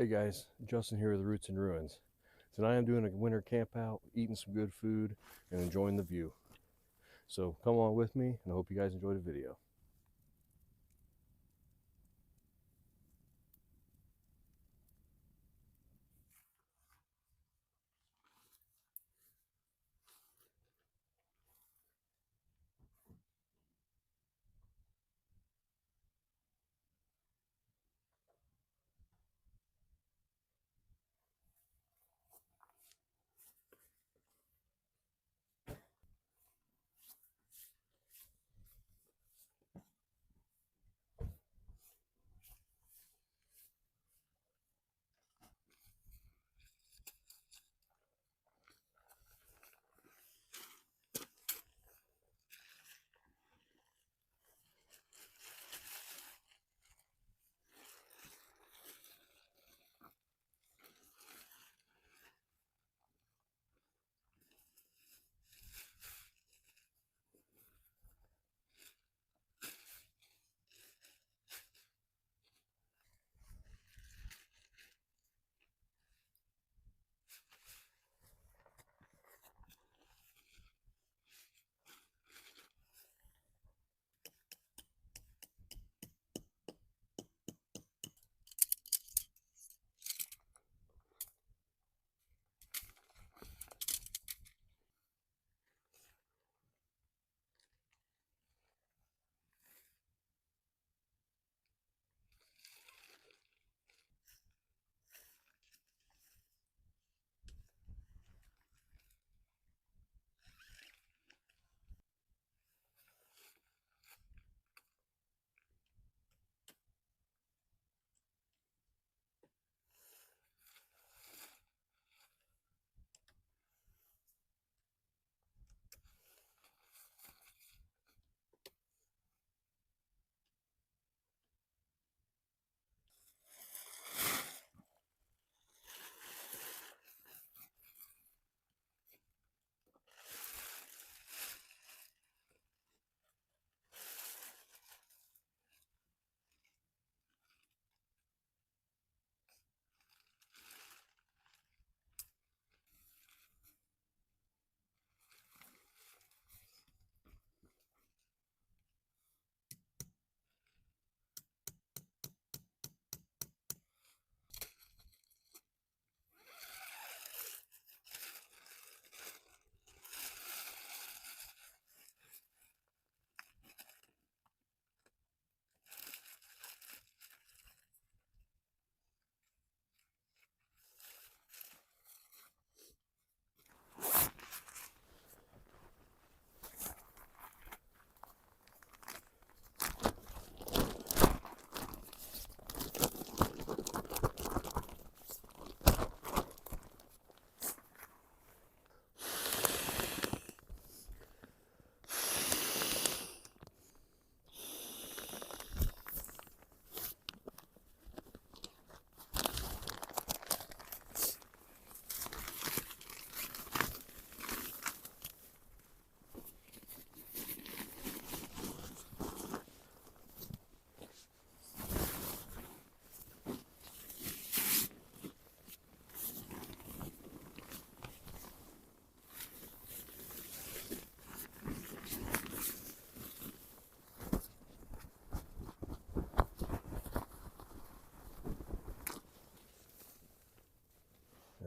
Hey guys, Justin here with Roots and Ruins. Tonight I'm doing a winter camp out, eating some good food, and enjoying the view. So come on with me, and I hope you guys enjoy the video.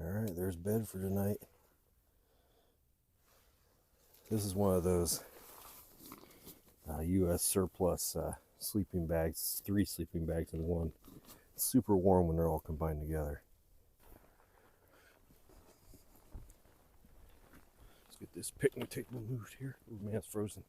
Alright, there's bed for tonight. This is one of those U.S. surplus sleeping bags. It's 3 sleeping bags in one. It's super warm when they're all combined together. Let's get this picnic table moved here. Oh man, it's frozen.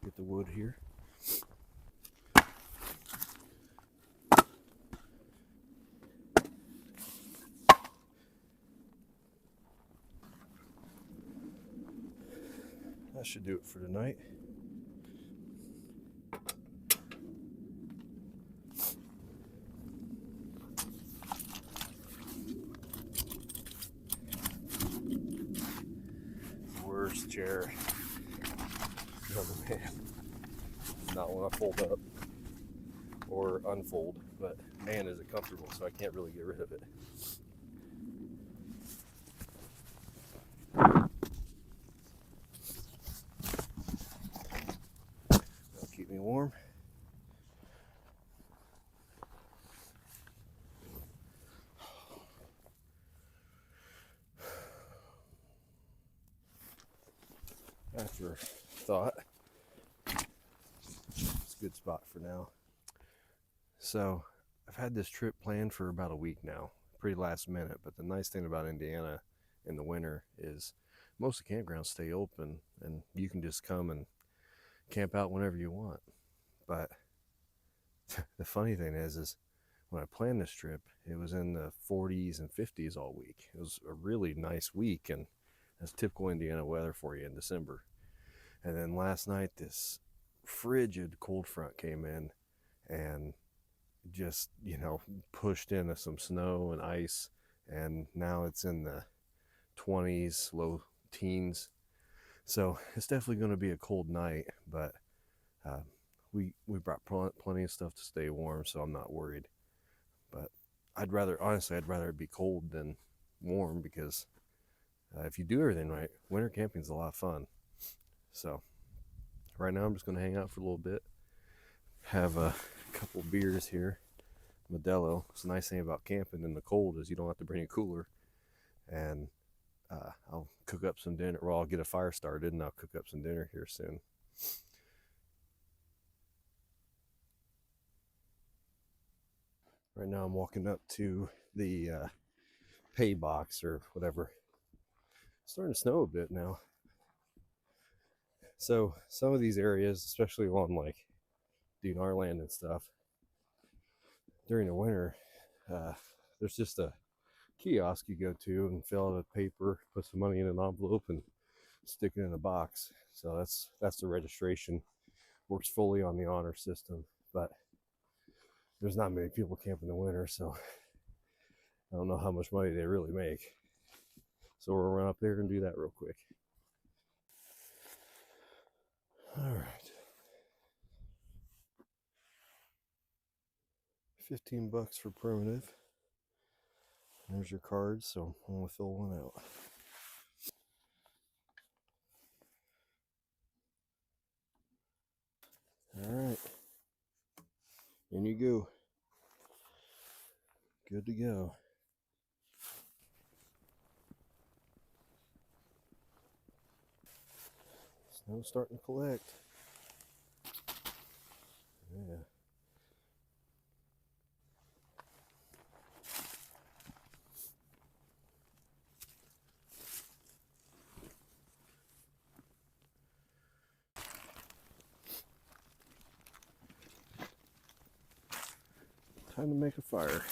Get the wood here. That should do it for tonight. chair. Oh man, not want to fold up or unfold, but man, is it comfortable, so I can't really get rid of it. It'll keep me warm. After thought, it's a good spot for now. So I've had this trip planned for about a week now, pretty last minute, but the nice thing about Indiana in the winter is most of the campgrounds stay open and you can just come and camp out whenever you want. But the funny thing is when I planned this trip, it was in the 40s and 50s all week. It was a really nice week, and that's typical Indiana weather for you in December. And then last night, this frigid cold front came in and just, pushed into some snow and ice. And now it's in the 20s, low teens. So it's definitely going to be a cold night, but we brought plenty of stuff to stay warm, so I'm not worried. But I'd rather it be cold than warm, because if you do everything right, winter camping is a lot of fun. So right now I'm just going to hang out for a little bit, have a couple beers here, Modelo. It's the nice thing about camping in the cold is you don't have to bring a cooler, and I'll cook up some dinner. Well, I'll get a fire started and I'll cook up some dinner here soon. Right now I'm walking up to the pay box or whatever. It's starting to snow a bit now. So some of these areas, especially along like Dunar Land and stuff, during the winter, there's just a kiosk you go to and fill out a paper, put some money in an envelope, and stick it in a box. So that's the registration. Works fully on the honor system, but there's not many people camp in the winter, so I don't know how much money they really make. So we'll run up there and do that real quick. All right. $15 for primitive. There's your card, so I'm gonna fill one out. All right, in you go. Good to go. Snow's starting to collect. Yeah. Time to make a fire.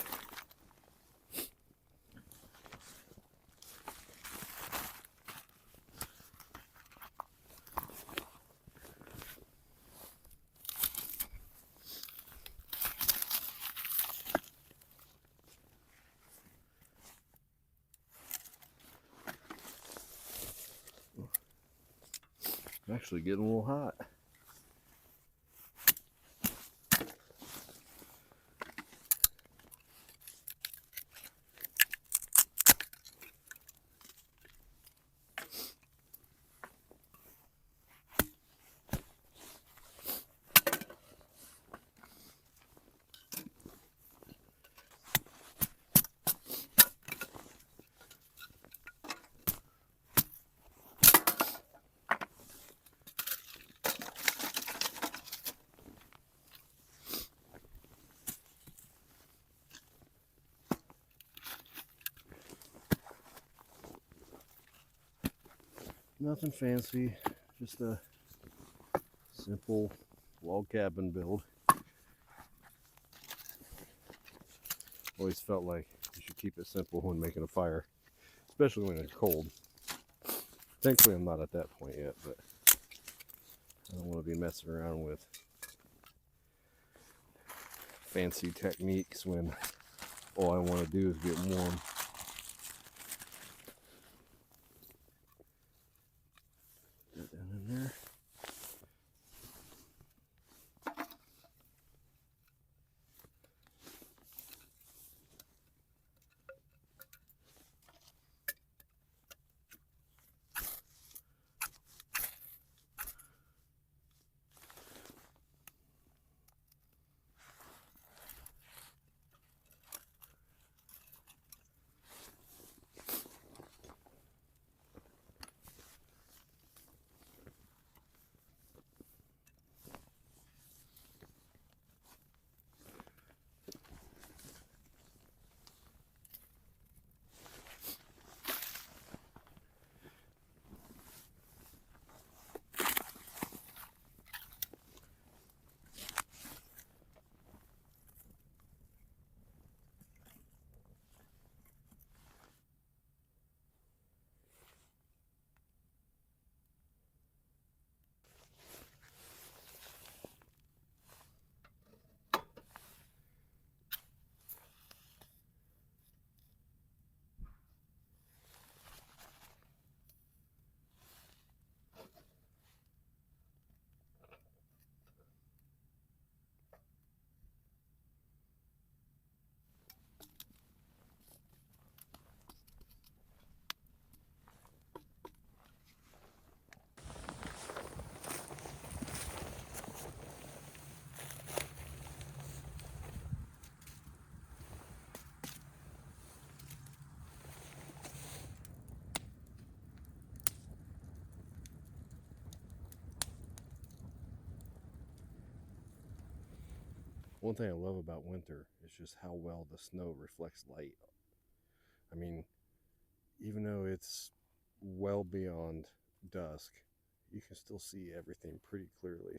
I'm actually getting a little hot. Nothing fancy, just a simple log cabin build. Always felt like you should keep it simple when making a fire, especially when it's cold. Thankfully I'm not at that point yet, but I don't want to be messing around with fancy techniques when all I want to do is get warm. One thing I love about winter is just how well the snow reflects light. I mean, even though it's well beyond dusk, you can still see everything pretty clearly.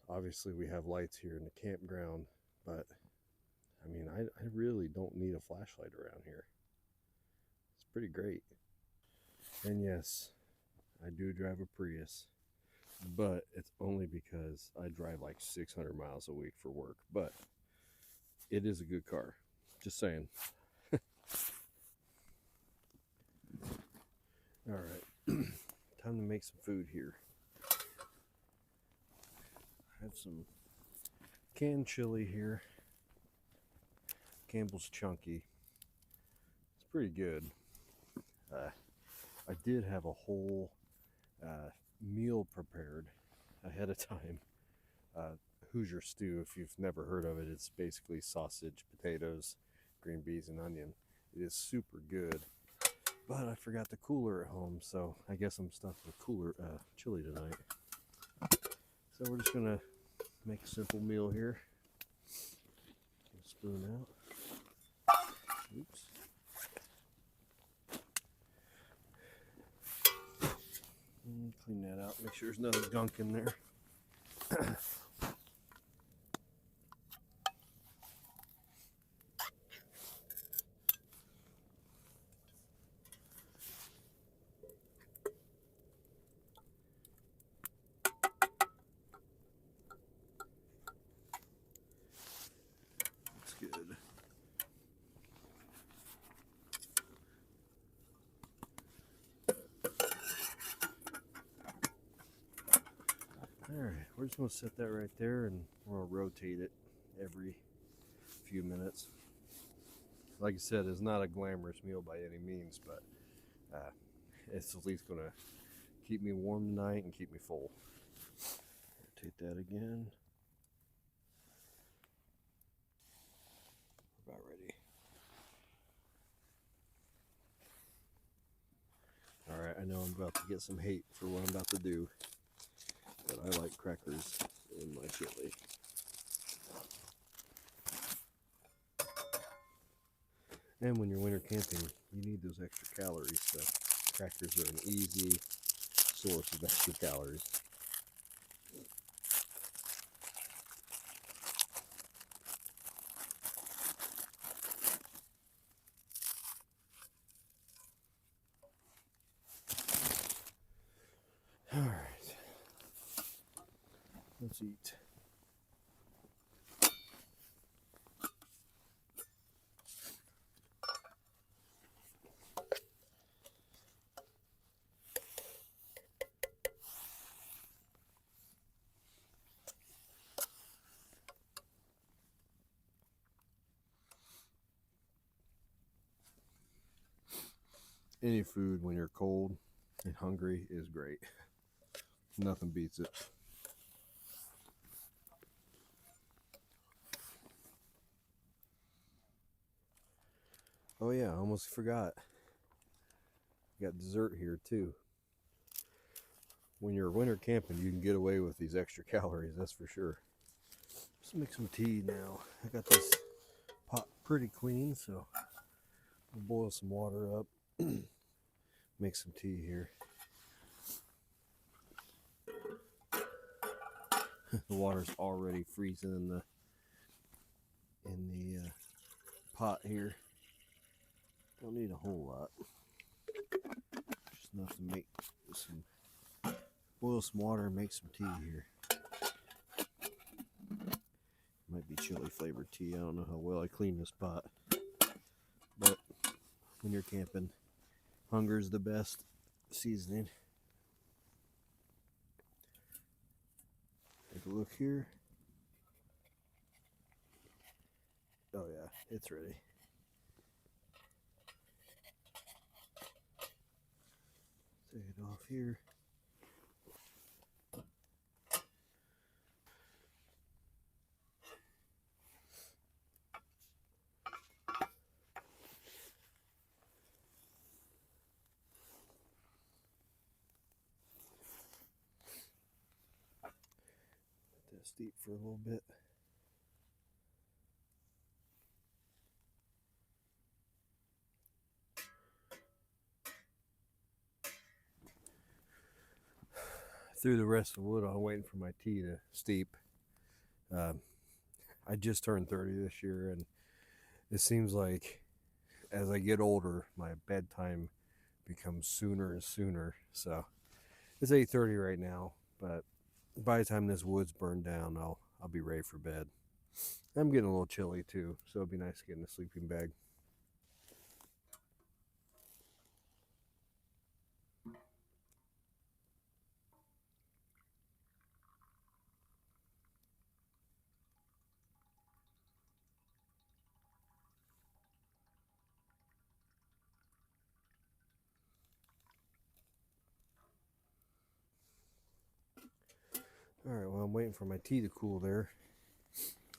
Obviously, we have lights here in the campground, but I mean, I really don't need a flashlight around here. It's pretty great. And yes, I do drive a Prius, but it's only because I drive like 600 miles a week for work. But it is a good car. Just saying. All right, time to make some food here. I have some canned chili here. Campbell's Chunky. It's pretty good. I did have a whole meal prepared ahead of time. Hoosier stew, if you've never heard of it, it's basically sausage, potatoes, green beans, and onion. It is super good, but I forgot the cooler at home, so I guess I'm stuck with cooler chili tonight. So we're just gonna make a simple meal here. Get a spoon out. Oops. Clean that out. Make sure there's no gunk in there. That's good. Alright, we're just going to set that right there and we're going to rotate it every few minutes. Like I said, it's not a glamorous meal by any means, but it's at least going to keep me warm tonight and keep me full. Rotate that again. We're about ready. Alright, I know I'm about to get some hate for what I'm about to do, but I like crackers in my chili. And when you're winter camping, you need those extra calories, so crackers are an easy source of extra calories. All right, let's eat. Any food when you're cold and hungry is great. Nothing beats it. Oh yeah, I almost forgot. Got dessert here too. When you're winter camping, you can get away with these extra calories, that's for sure. Let's make some tea now. I got this pot pretty clean, so we'll boil some water up. Make some tea here. The water's already freezing in the pot here. Don't need a whole lot. Just enough to make some, boil some water and make some tea here. Might be chili flavored tea. I don't know how well I clean this pot, but when you're camping, hunger is the best seasoning. Take a look here. Oh yeah, it's ready. Take it off here. Put this steep for a little bit. Through the rest of the wood, I'm waiting for my tee to steep. I just turned 30 this year, and it seems like as I get older, my bedtime becomes sooner and sooner. So it's 8:30 right now, but by the time this wood's burned down, I'll be ready for bed. I'm getting a little chilly too, so it'd be nice to get in a sleeping bag. All right, well, I'm waiting for my tea to cool there.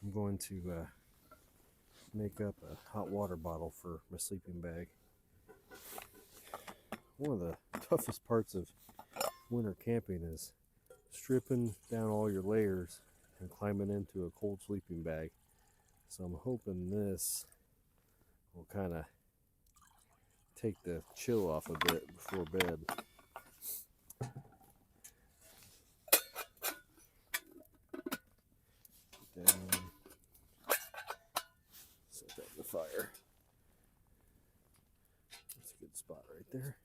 I'm going to make up a hot water bottle for my sleeping bag. One of the toughest parts of winter camping is stripping down all your layers and climbing into a cold sleeping bag. So I'm hoping this will kind of take the chill off a bit before bed. Down. Set that in the fire. That's a good spot right there.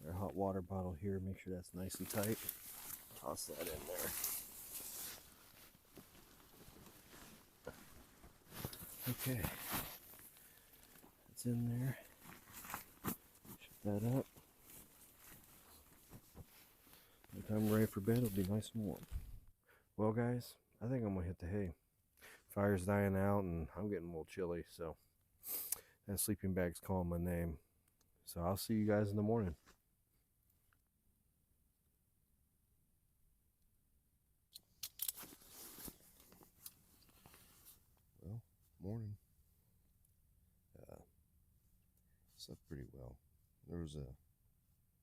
Our hot water bottle here, make sure that's nice and tight. Toss that in there. Okay, it's in there. Shut that up. By the time we're ready for bed, it'll be nice and warm. Well, guys, I think I'm gonna hit the hay. Fire's dying out, and I'm getting a little chilly, so that sleeping bag's calling my name. So I'll see you guys in the morning. Well, morning. Slept pretty well. There was I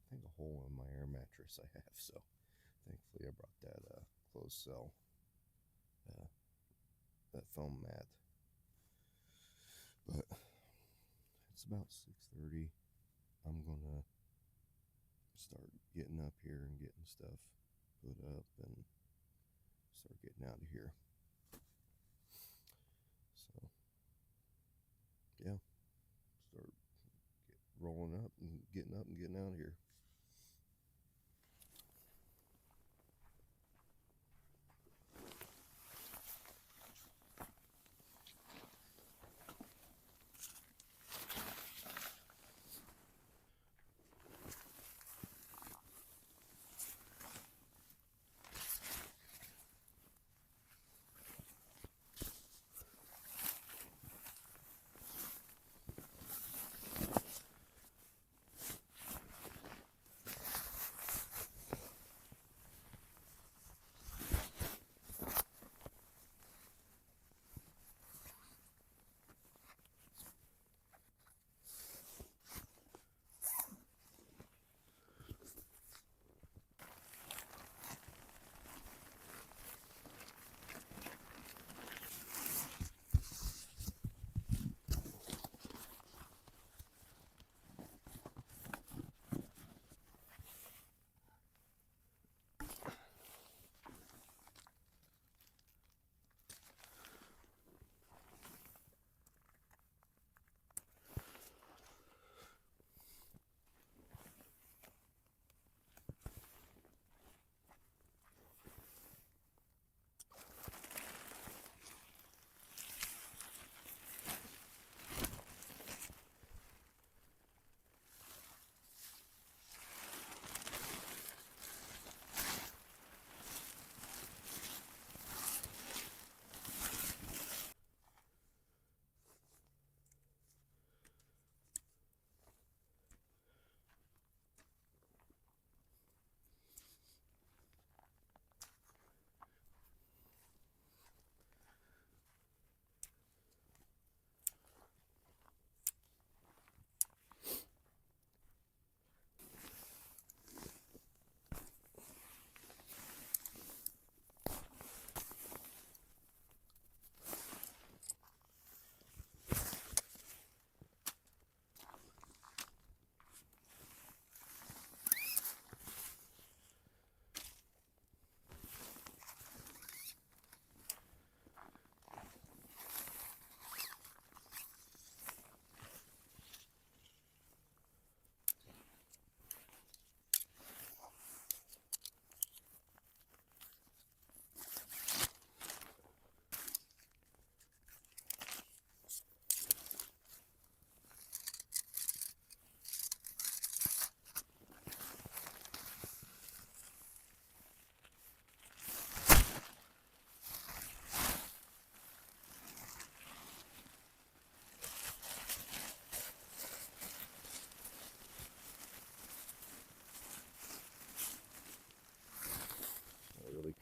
think a hole in my air mattress I have, so thankfully I brought that closed cell, that foam mat. But it's about 6:30. I'm gonna start getting up here and getting stuff put up and start getting out of here. So yeah, start rolling up and getting out of here.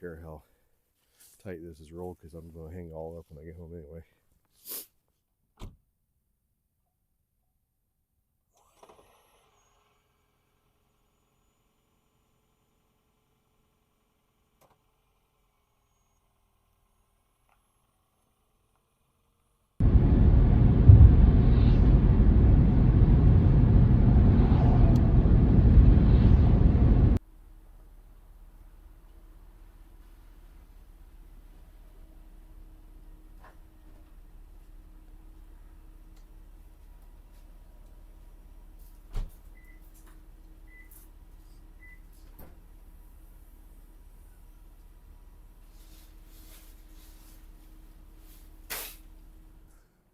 care how tight this is rolled because I'm going to hang it all up when I get home anyway.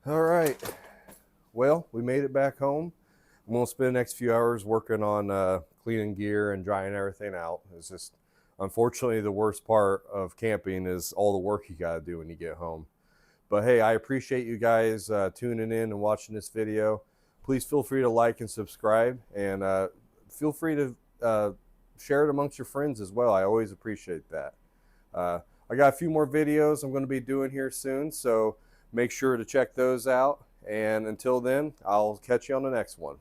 All right. Well, we made it back home. I'm going to spend the next few hours working on cleaning gear and drying everything out. It's just, unfortunately, the worst part of camping is all the work you got to do when you get home. But hey, I appreciate you guys tuning in and watching this video. Please feel free to like and subscribe, and feel free to share it amongst your friends as well. I always appreciate that. I got a few more videos I'm going to be doing here soon, so make sure to check those out. And until then, I'll catch you on the next one.